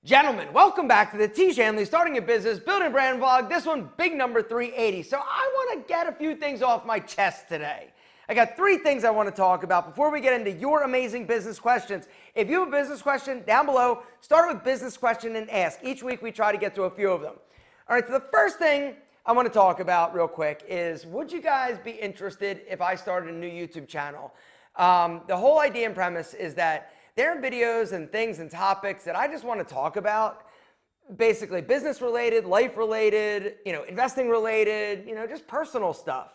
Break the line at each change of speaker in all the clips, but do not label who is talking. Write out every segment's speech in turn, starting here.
Gentlemen, welcome back to the Tiege Hanley Starting a Business, Building a Brand vlog. This one, big number 380. So I want to get a few things off my chest today. I got 3 things I want to talk about before we get into your amazing business questions. If you have a business question, down below, start with business question and ask. Each week we try to get to a few of them. All right, so the first thing I want to talk about real quick is, would you guys be interested if I started a new YouTube channel? The whole idea and premise is that there are videos and things and topics that I just want to talk about, basically business related, life related, investing related, just personal stuff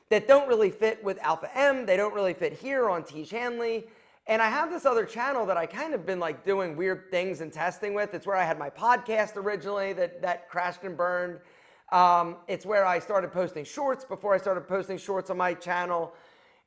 that don't really fit with Alpha M. They don't really fit here on Tiege Hanley. And I have this other channel that I kind of been like doing weird things and testing with. It's where I had my podcast originally that crashed and burned. It's where I started posting shorts before I started posting shorts on my channel.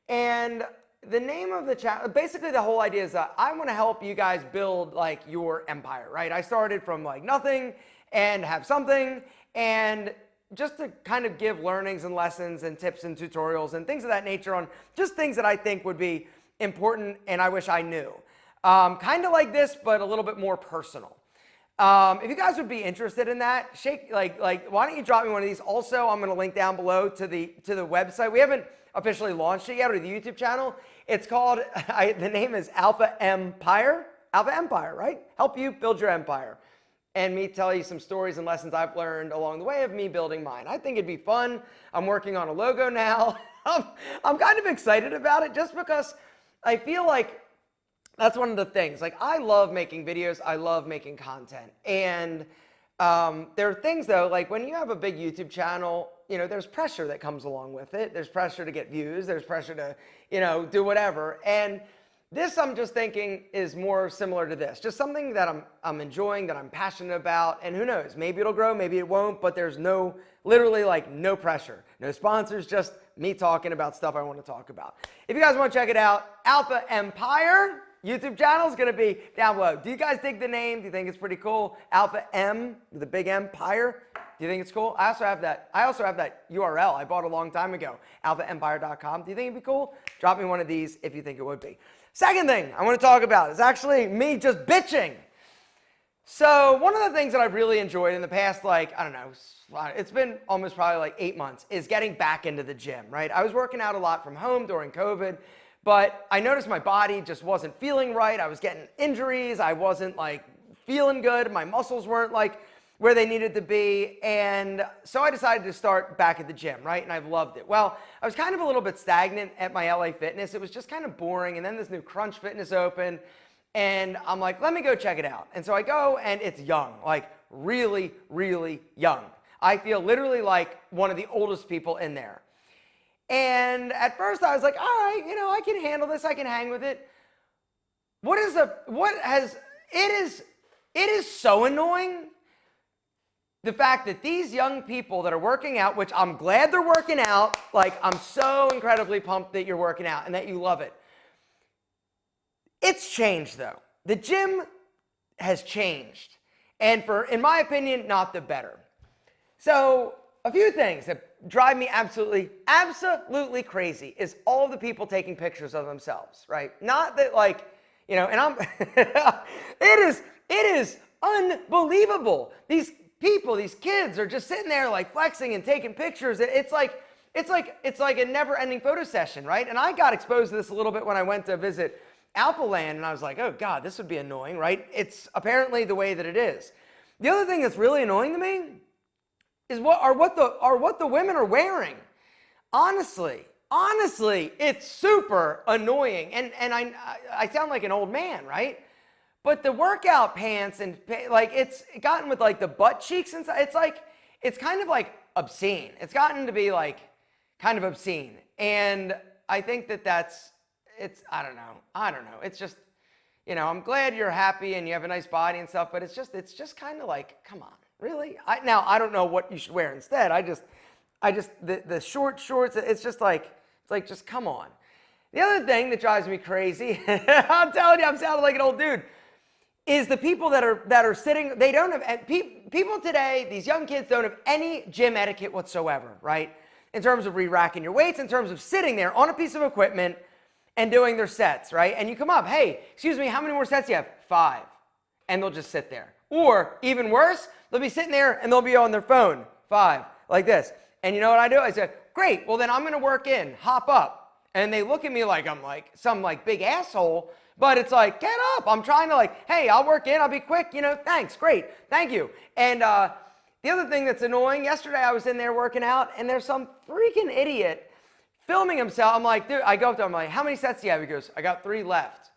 And the name of the channel, basically the whole idea is that I want to help you guys build like your empire, right? I started from like nothing and have something, and just to kind of give learnings and lessons and tips and tutorials and things of that nature on just things that I think would be important and I wish I knew. Kind of like this, but a little bit more personal. If you guys would be interested in that, why don't you drop me one of these? Also, I'm going to link down below to the website. We haven't officially launched it yet, or the YouTube channel. It's called, the name is Alpha Empire. Alpha Empire, right? Help you build your empire. And me tell you some stories and lessons I've learned along the way of me building mine. I think it'd be fun. I'm working on a logo now. I'm kind of excited about it just because I feel like that's one of the things. Like, I love making videos. I love making content. And there are things, though, like when you have a big YouTube channel, there's pressure that comes along with it. There's pressure to get views. There's pressure to, do whatever. And this, I'm just thinking, is more similar to this. Just something that I'm enjoying, that I'm passionate about. And who knows? Maybe it'll grow, maybe it won't. But there's literally like no pressure. No sponsors, just me talking about stuff I want to talk about. If you guys want to check it out, Alpha Empire YouTube channel is going to be down below. Do you guys dig the name? Do you think it's pretty cool? Alpha M, the big empire. Do you think it's cool? I also have that URL I bought a long time ago, alphaempire.com. Do you think it'd be cool? Drop me one of these if you think it would be. Second thing I want to talk about is actually me just bitching. So one of the things that I've really enjoyed in the past, it's been almost probably like 8 months, is getting back into the gym, right? I was working out a lot from home during COVID, but I noticed my body just wasn't feeling right. I was getting injuries. I wasn't like feeling good. My muscles weren't like where they needed to be. And so I decided to start back at the gym, right? And I've loved it. Well, I was kind of a little bit stagnant at my LA Fitness. It was just kind of boring. And then this new Crunch Fitness opened, and I'm like, let me go check it out. And so I go, and it's young, like really, really young. I feel literally like one of the oldest people in there. And at first I was like, all right, I can handle this. I can hang with it. It is so annoying, the fact that these young people that are working out, which I'm glad they're working out, like I'm so incredibly pumped that you're working out and that you love it. It's changed though. The gym has changed. And in my opinion, not the better. So a few things that drive me absolutely crazy is all the people taking pictures of themselves, right? Not that and I'm, it is unbelievable. These people, these kids are just sitting there like flexing and taking pictures. It's like a never-ending photo session, right? And I got exposed to this a little bit when I went to visit Alpha Land, and I was like, oh God, this would be annoying, right? It's apparently the way that it is. The other thing that's really annoying to me is what the women are wearing. Honestly, it's super annoying. And I sound like an old man, right? But the workout pants and it's gotten with like the butt cheeks inside. It's kind of like obscene. It's gotten to be like kind of obscene. And I think I don't know. It's just, I'm glad you're happy and you have a nice body and stuff, but it's just kind of like, come on, really? I don't know what you should wear instead. The short shorts, just come on. The other thing that drives me crazy, I'm telling you, I'm sounding like an old dude, is the people that are sitting, they don't have, people today, these young kids don't have any gym etiquette whatsoever, right? In terms of re-racking your weights, in terms of sitting there on a piece of equipment and doing their sets, right? And you come up, hey, excuse me, how many more sets do you have? 5. And they'll just sit there. Or even worse, they'll be sitting there and they'll be on their phone, 5, like this. And you know what I do? I said, great, well then I'm gonna work in, hop up. And they look at me like I'm like some like big asshole, but it's like, get up. I'm trying to like, hey, I'll work in, I'll be quick, you know, thanks, great, thank you. And the other thing that's annoying, yesterday I was in there working out and there's some freaking idiot filming himself. I'm like, dude, I go up to him, I'm like, how many sets do you have? He goes, I got 3 left.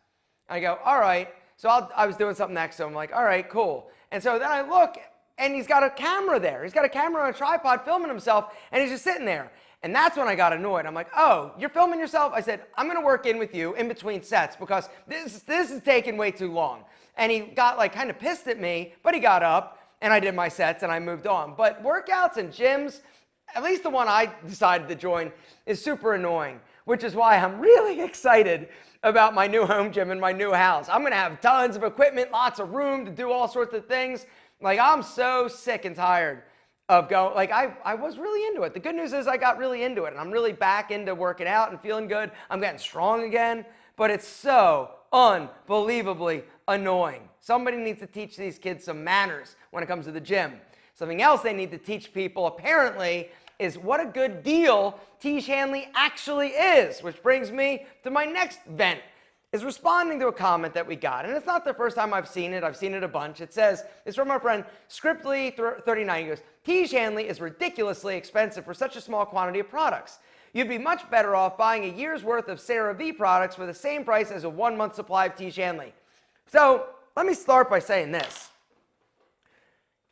I go, all right. So I was doing something next to him, I'm like, all right, cool. And so then I look and he's got a camera there. He's got a camera on a tripod filming himself and he's just sitting there. And that's when I got annoyed. I'm like, oh, you're filming yourself? I said, I'm gonna work in with you in between sets because this is taking way too long. And he got like kind of pissed at me, but he got up and I did my sets and I moved on. But workouts and gyms, at least the one I decided to join, is super annoying, which is why I'm really excited about my new home gym and my new house. I'm gonna have tons of equipment, lots of room to do all sorts of things. Like, I'm so sick and tired of going, like I was really into it. The good news is I got really into it and I'm really back into working out and feeling good. I'm getting strong again, but it's so unbelievably annoying. Somebody needs to teach these kids some manners when it comes to the gym. Something else they need to teach people apparently is what a good deal Tiege Hanley actually is, which brings me to my next vent, is responding to a comment that we got. And it's not the first time I've seen it a bunch. It says, it's from our friend Scriptly39. He goes, Tiege Hanley is ridiculously expensive for such a small quantity of products. You'd be much better off buying a year's worth of CeraVe products for the same price as a 1-month supply of Tiege Hanley. So let me start by saying this.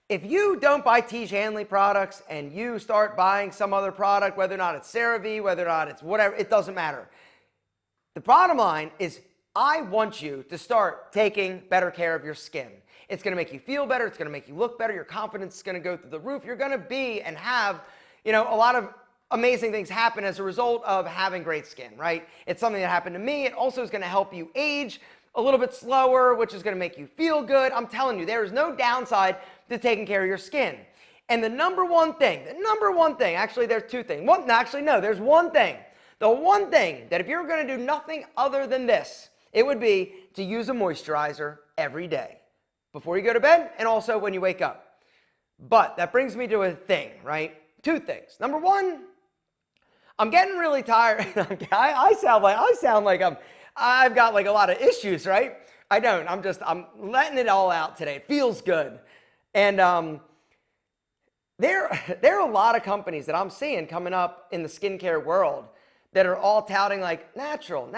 If you don't buy Tiege Hanley products and you start buying some other product, whether or not it's CeraVe, whether or not it's whatever, it doesn't matter. The bottom line is I want you to start taking better care of your skin. It's going to make you feel better. It's going to make you look better. Your confidence is going to go through the roof. You're going to be and have, you know, a lot of amazing things happen as a result of having great skin, right? It's something that happened to me. It also is going to help you age a little bit slower, which is going to make you feel good. I'm telling you, there is no downside to taking care of your skin. And the number one thing, actually there's 2 things. There's one thing. The one thing that if you're going to do nothing other than this, it would be to use a moisturizer every day before you go to bed and also when you wake up. But that brings me to a thing, right? 2 things. Number 1, I'm getting really tired. I sound like I've got like a lot of issues, right? I don't. I'm letting it all out today. It feels good. And there are a lot of companies that I'm seeing coming up in the skincare world that are all touting like natural.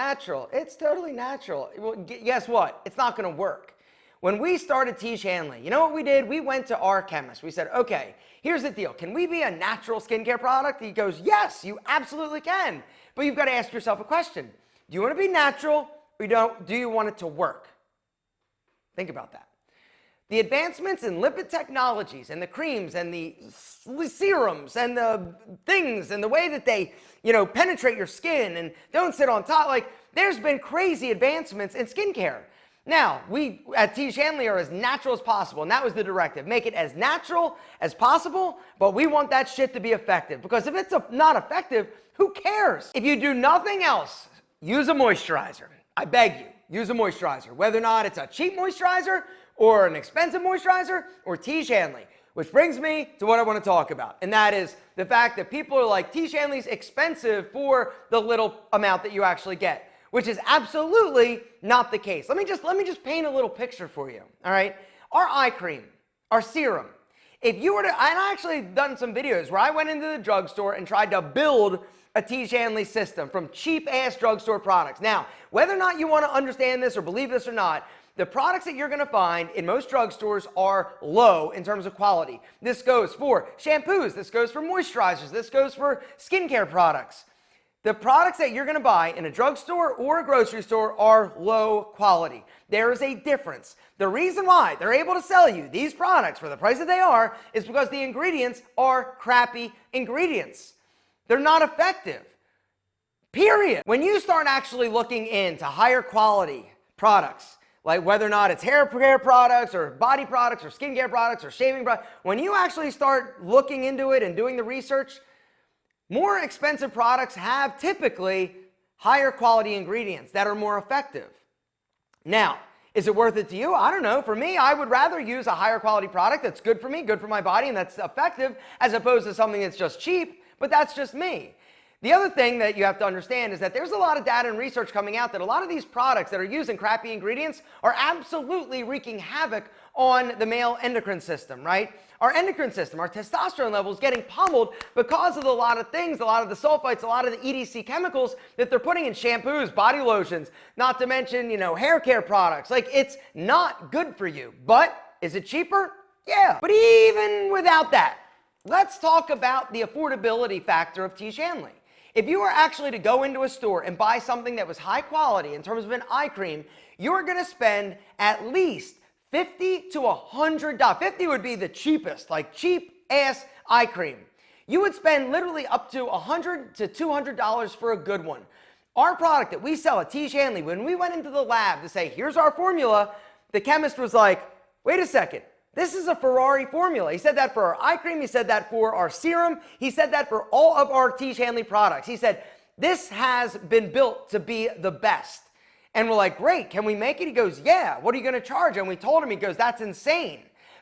It's totally natural. Well, guess what? It's not going to work. When we started Tiege Hanley, you know what we did? We went to our chemist. We said, okay, here's the deal. Can we be a natural skincare product? He goes, yes, you absolutely can. But you've got to ask yourself a question. Do you want to be natural or do you want it to work? Think about that. The advancements in lipid technologies and the creams and the serums and the things and the way that they, you know, penetrate your skin and don't sit on top, like there's been crazy advancements in skincare. Now, we at Tiege Hanley are as natural as possible, and that was the directive. Make it as natural as possible, but we want that shit to be effective, because if it's not effective, who cares? If you do nothing else, use a moisturizer. I beg you, use a moisturizer, whether or not it's a cheap moisturizer or an expensive moisturizer or Tiege Hanley, which brings me to what I want to talk about, and that is the fact that people are like, Tiege Hanley's expensive for the little amount that you actually get, which is absolutely not the case. Let me just paint a little picture for you, all right? Our eye cream, our serum, if you were to, and I actually done some videos where I went into the drugstore and tried to build a Tiege Hanley system from cheap-ass drugstore products. Now, whether or not you want to understand this or believe this or not, the products that you're going to find in most drugstores are low in terms of quality. This goes for shampoos, this goes for moisturizers, this goes for skincare products. The products that you're going to buy in a drugstore or a grocery store are low quality. There is a difference. The reason why they're able to sell you these products for the price that they are is because the ingredients are crappy ingredients. They're not effective. Period. When you start actually looking into higher quality products, like whether or not it's hair care products or body products or skincare products or shaving products, when you actually start looking into it and doing the research, more expensive products have typically higher quality ingredients that are more effective. Now, Is it worth it to you? I don't know. For me, I would rather use a higher quality product that's good for me, good for my body, and that's effective, as opposed to something that's just cheap, but that's just me. The other thing that you have to understand is that there's a lot of data and research coming out that a lot of these products that are using crappy ingredients are absolutely wreaking havoc on the male endocrine system, right? Our endocrine system, our testosterone levels getting pummeled because of a lot of things, a lot of the sulfites, a lot of the EDC chemicals that they're putting in shampoos, body lotions, not to mention, hair care products. Like, it's not good for you. But is it cheaper? Yeah. But even without that, let's talk about the affordability factor of Tiege Hanley. If you were actually to go into a store and buy something that was high quality in terms of an eye cream, you're going to spend at least $50 to $100. 50 would be the cheapest, like cheap ass eye cream. You would spend literally up to $100 to $200 for a good one. Our product that we sell at Tiege Hanley, when we went into the lab to say, here's our formula, the chemist was like, wait a second. This is a Ferrari formula. He said that for our eye cream. He said that for our serum. He said that for all of our Tiege Hanley products. He said, this has been built to be the best. And we're like, great, can we make it? He goes, yeah, what are you going to charge? And we told him, he goes, that's insane.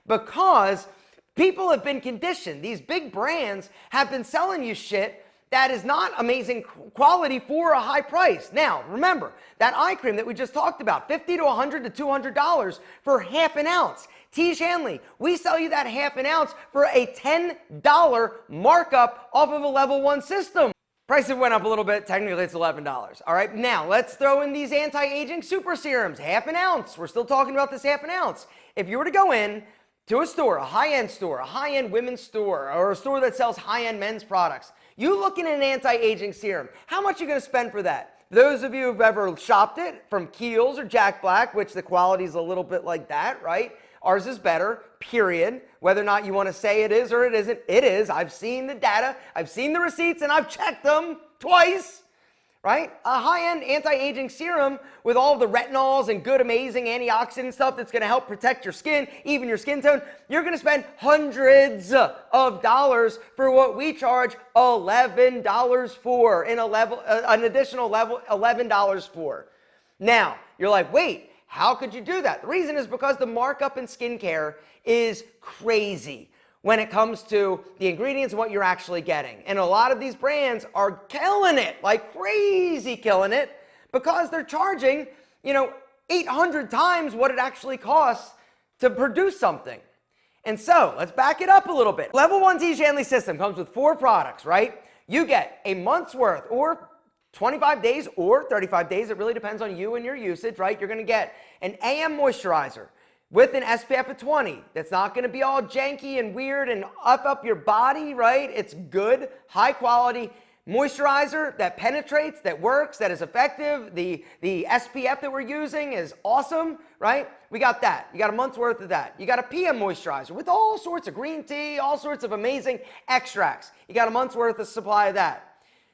Because people have been conditioned. These big brands have been selling you shit that is not amazing quality for a high price. Now, remember, that eye cream that we just talked about, $50 to $100 to $200 for half an ounce. Tiege Hanley, we sell you that half an ounce for a $10 markup off of a level 1 system. Price went up a little bit. Technically, it's $11. All right, now let's throw in these anti-aging super serums, half an ounce. We're still talking about this half an ounce. If you were to go in to a store, a high-end women's store, or a store that sells high-end men's products, you looking at an anti-aging serum, how much are you going to spend for that? Those of you who've ever shopped it from Kiehl's or Jack Black, which the quality is a little bit like that, right? Ours is better, period. Whether or not you want to say it is or it isn't, it is. I've seen the data, I've seen the receipts, and I've checked them twice, right? A high-end anti-aging serum with all of the retinols and good, amazing antioxidant stuff that's going to help protect your skin, even your skin tone, you're going to spend hundreds of dollars for what we charge $11 for, an additional level $11 for. Now, you're like, wait, how could you do that? The reason is because the markup in skincare is crazy when it comes to the ingredients and what you're actually getting. And a lot of these brands are killing it, like crazy killing it, because they're charging, 800 times what it actually costs to produce something. And so, let's back it up a little bit. Level 1 Tiege Hanley system comes with 4 products, right? You get a month's worth, or 25 days or 35 days, it really depends on you and your usage, right? You're going to get an AM moisturizer with an SPF of 20. That's not going to be all janky and weird and up your body, right? It's good, high quality moisturizer that penetrates, that works, that is effective. The SPF that we're using is awesome, right? We got that. You got a month's worth of that. You got a PM moisturizer with all sorts of green tea, all sorts of amazing extracts. You got a month's worth of supply of that.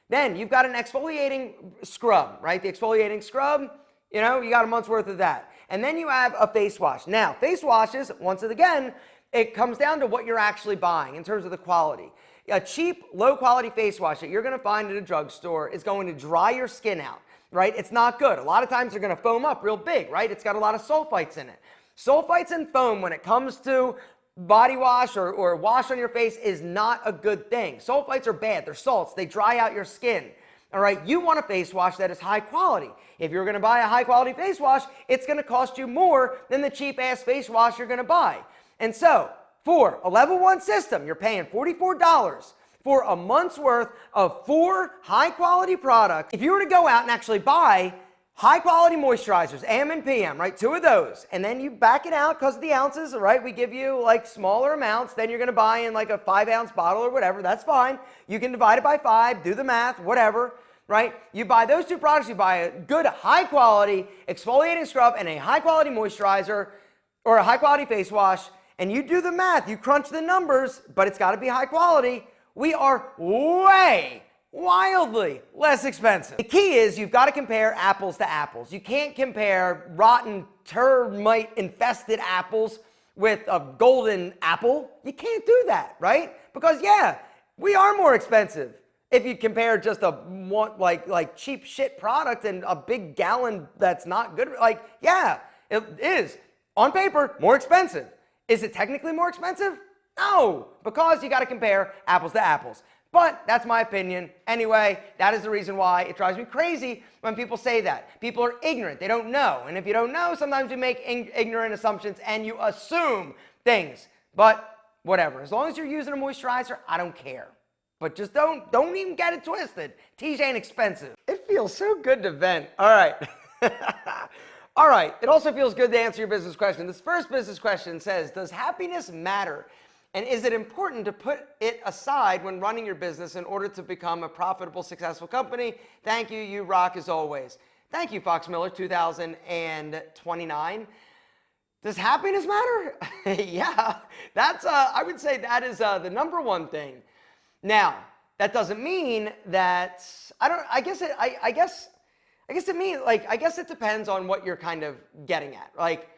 Then you've got an exfoliating scrub, right? The exfoliating scrub, you got a month's worth of that. And then you have a face wash. Now, face washes, once again, it comes down to what you're actually buying in terms of the quality. A cheap, low-quality face wash that you're going to find at a drugstore is going to dry your skin out, right? It's not good. A lot of times they're going to foam up real big, right? It's got a lot of sulfites in it. Sulfites and foam, when it comes to body wash or wash on your face, is not a good thing. Sulfites are bad. They're salts. They dry out your skin. All right, you want a face wash that is high quality. If you're going to buy a high quality face wash, it's going to cost you more than the cheap ass face wash you're going to buy. And so, for a level 1 system, you're paying $44 for a month's worth of 4 high quality products. If you were to go out and actually buy high quality moisturizers, AM and PM, right? 2 of those. And then you back it out because of the ounces, right? We give you like smaller amounts. Then you're going to buy in like a 5-ounce bottle or whatever. That's fine. You can divide it by 5, do the math, whatever, right? You buy those 2 products. You buy a good high quality exfoliating scrub and a high quality moisturizer or a high quality face wash. And you do the math. You crunch the numbers, but it's got to be high quality. We are way wildly less expensive. The key is you've got to compare apples to apples. You can't compare rotten termite infested apples with a golden apple. You can't do that, right? Because yeah, we are more expensive. If you compare just a like cheap shit product and a big gallon that's not good, like yeah, it is, on paper, more expensive. Is it technically more expensive? No, because you got to compare apples to apples. But that's my opinion. Anyway, that is the reason why it drives me crazy when people say that. People are ignorant. They don't know. And if you don't know, sometimes you make ignorant assumptions and you assume things. But whatever. As long as you're using a moisturizer, I don't care. But just don't even get it twisted. Tiege ain't expensive. It feels so good to vent. All right. All right. It also feels good to answer your business question. This first business question says, does happiness matter? And is it important to put it aside when running your business in order to become a profitable, successful company? Thank you. You rock as always. Thank you, Fox Miller, 2029. Does happiness matter? Yeah, that's, I would say that is the number one thing. Now, that doesn't mean that, I guess it depends on what you're kind of getting at. Like,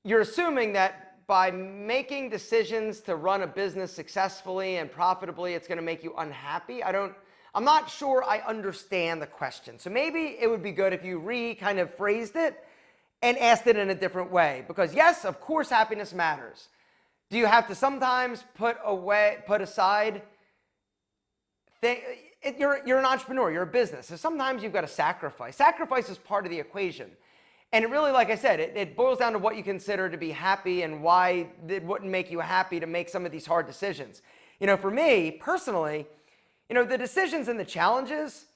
you're assuming that by making decisions to run a business successfully and profitably, it's going to make you unhappy. I'm not sure I understand the question. So maybe it would be good if you kind of phrased it and asked it in a different way. Because yes, of course, happiness matters. Do you have to sometimes put aside you're an entrepreneur, you're a business. So sometimes you've got to sacrifice. Sacrifice is part of the equation. And it really, like I said, it boils down to what you consider to be happy and why it wouldn't make you happy to make some of these hard decisions. You know, for me, personally, you know, the decisions and the challenges,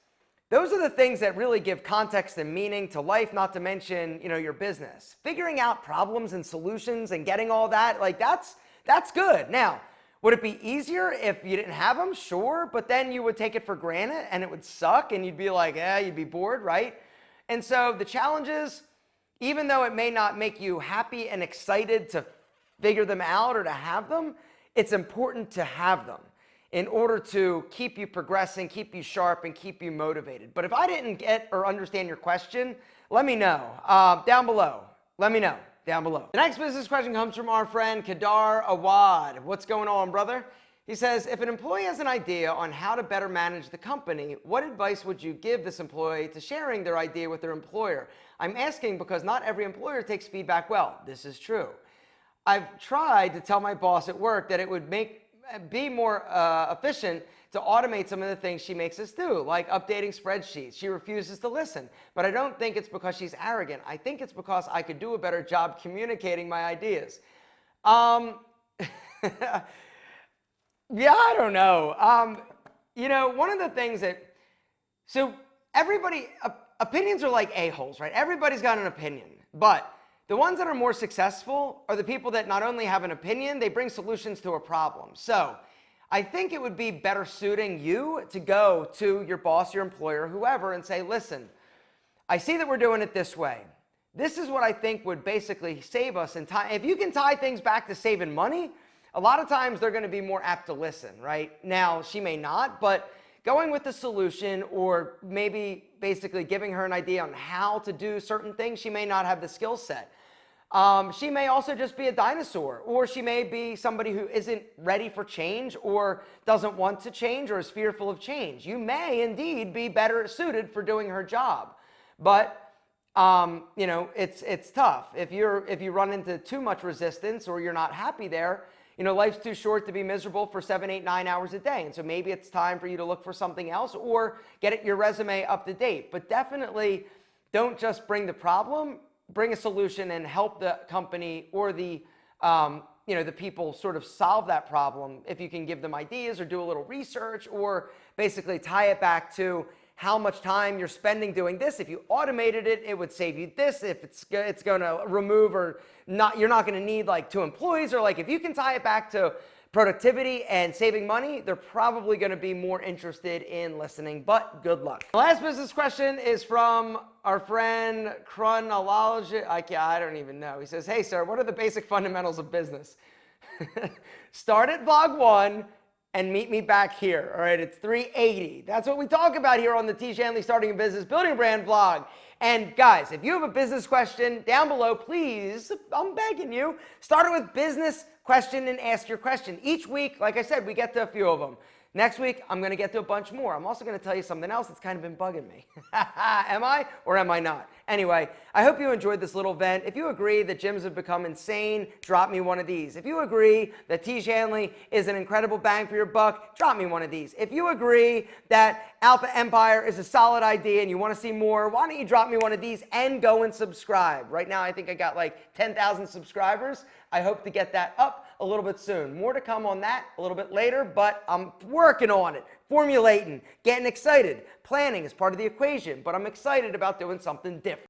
those are the things that really give context and meaning to life, not to mention, you know, your business. Figuring out problems and solutions and getting all that, like that's good. Now, would it be easier if you didn't have them? Sure, but then you would take it for granted and it would suck and you'd be like, you'd be bored, right? And so the challenges, even though it may not make you happy and excited to figure them out or to have them, it's important to have them in order to keep you progressing, keep you sharp, and keep you motivated. But if I didn't get or understand your question, let me know down below. Let me know down below. The next business question comes from our friend Kadar Awad. What's going on, brother? He says, if an employee has an idea on how to better manage the company, what advice would you give this employee to sharing their idea with their employer? I'm asking because not every employer takes feedback well. This is true. I've tried to tell my boss at work that it would be more efficient to automate some of the things she makes us do, like updating spreadsheets. She refuses to listen, but I don't think it's because she's arrogant. I think it's because I could do a better job communicating my ideas. Yeah, I don't know. You know, one of the things so everybody, opinions are like a-holes, right? Everybody's got an opinion, but the ones that are more successful are the people that not only have an opinion, they bring solutions to a problem. So I think it would be better suiting you to go to your boss, your employer, whoever, and say, listen, I see that we're doing it this way. This is what I think would basically save us in time. If you can tie things back to saving money, a lot of times they're going to be more apt to listen, right? Now, she may not, but going with the solution or maybe basically giving her an idea on how to do certain things, she may not have the skill set. She may also just be a dinosaur, or she may be somebody who isn't ready for change or doesn't want to change or is fearful of change. You may indeed be better suited for doing her job, but you know, it's tough. If you run into too much resistance or you're not happy there, you know, life's too short to be miserable for 7, 8, 9 hours a day. And so maybe it's time for you to look for something else or get your resume up to date. But definitely don't just bring the problem, bring a solution and help the company or the people sort of solve that problem. If you can give them ideas or do a little research or basically tie it back to how much time you're spending doing this. If you automated it, it would save you this. If it's going to remove or not, you're not going to need like 2 employees, or like if you can tie it back to productivity and saving money, they're probably going to be more interested in listening, but good luck. The last business question is from our friend Chronology. I don't even know. He says, hey, sir, what are the basic fundamentals of business? Start at vlog 1 and meet me back here. All right, it's 380. That's what we talk about here on the Tiege Hanley Starting a Business, Building a Brand vlog. And guys, if you have a business question down below, please, I'm begging you, start it with business question and ask your question. Each week, like I said, we get to a few of them. Next week, I'm going to get to a bunch more. I'm also going to tell you something else that's kind of been bugging me. Am I or am I not? Anyway, I hope you enjoyed this little vent. If you agree that gyms have become insane, drop me one of these. If you agree that Tiege Hanley is an incredible bang for your buck, drop me one of these. If you agree that Alpha Empire is a solid idea and you want to see more, why don't you drop me one of these and go and subscribe? Right now, I think I got like 10,000 subscribers. I hope to get that up a little bit soon. More to come on that a little bit later, but I'm working on it, formulating, getting excited. Planning is part of the equation, but I'm excited about doing something different.